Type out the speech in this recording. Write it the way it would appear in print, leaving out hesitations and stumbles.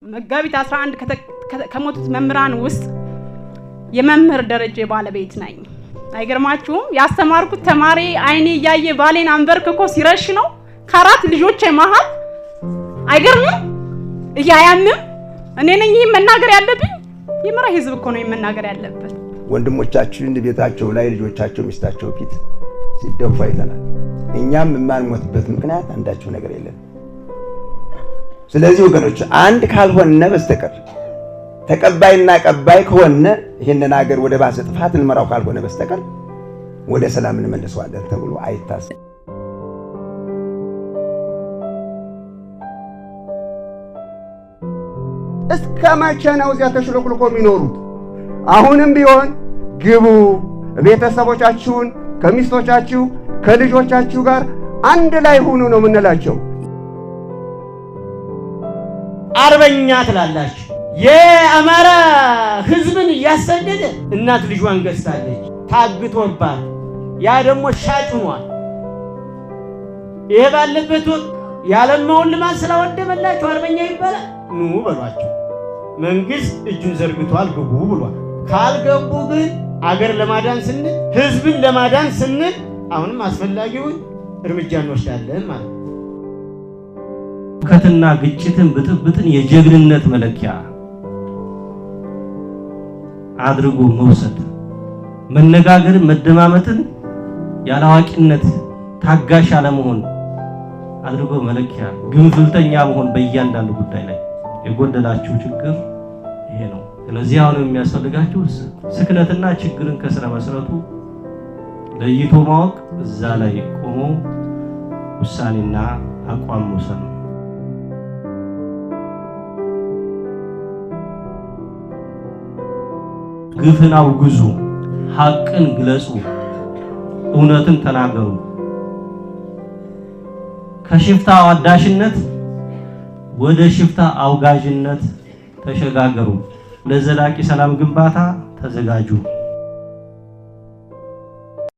መጋቢት 11 ከሞቱት መምህራን ውስጥ የመምህር ደረጃ ባለቤት ነኝ። አይገርማችሁም? ያስተማርኩት ተማሪ አይኔ ያየ ባሌን አንበርክኮ ሲረሽ ነው ከአራት ልጆቼ መሃል። አይገርምም? እያያምም እኔ ነኝ መናገር ያለብኝ። የምራ ህዝብ እኮ ነው መናገር ያለበት። ወንድሞቻችን ቤታቸው ላይ ልጆቻቸው ሚስታቸው ፊት ሲደፉ አይተናል። እኛም የማንሞትበት ምክንያት አንዳቸው ነገር የለም። ስለዚህ ወገኖች አንድ ካልሆነ በስተቀር ተቀባይና ቀባይ ከሆነ ይሄንን ሀገር ወደ ባሰ ጥፋት እንመራው ካልሆነ በስተቀር ወደ ሰላም እንመልሰዋለን ተብሎ አይታሰብም። እስከ መቼ ነው እዚያ ተሽሎክልኮ የሚኖሩት? አሁንም ቢሆን ግቡ፣ ቤተሰቦቻችሁን ከሚስቶቻችሁ ከልጆቻችሁ ጋር አንድ ላይ ሁኑ ነው የምንላቸው። አርበኛ ትላላችሁ። የአማራ ህዝብን እያሰደደ እናት ልጇን ገዝታለች ታግቶባት፣ ያ ደግሞ ሻጭ ሆኗል። ይሄ ባለበት ወቅት ያለማውን ልማት ስላወደመላችሁ አርበኛ ይባላል? ኑ በሏቸው። መንግስት እጁን ዘርግቷል ግቡ ብሏል። ካልገቡ ግን አገር ለማዳን ስንል ህዝብን ለማዳን ስንል አሁንም አስፈላጊውን እርምጃ እንወስዳለን ማለት ነው። ሁከትና ግጭትን ብጥብጥን የጀግንነት መለኪያ አድርጎ መውሰድ፣ መነጋገርን መደማመጥን ያላዋቂነት ታጋሽ አለመሆን አድርጎ መለኪያ፣ ግንፍልተኛ መሆን በእያንዳንዱ ጉዳይ ላይ የጎደላችሁ ችግር ይሄ ነው። ስለዚህ አሁን የሚያስፈልጋችሁ ስክነትና ችግርን ከስረ መሰረቱ ለይቶ ማወቅ፣ እዛ ላይ ቆሞ ውሳኔና አቋም መውሰድ ነው። ግፍን አውግዙ፣ ሐቅን ግለጹ፣ እውነትን ተናገሩ። ከሽፍታ አዋዳሽነት ወደ ሽፍታ አውጋዥነት ተሸጋገሩ። ለዘላቂ ሰላም ግንባታ ተዘጋጁ።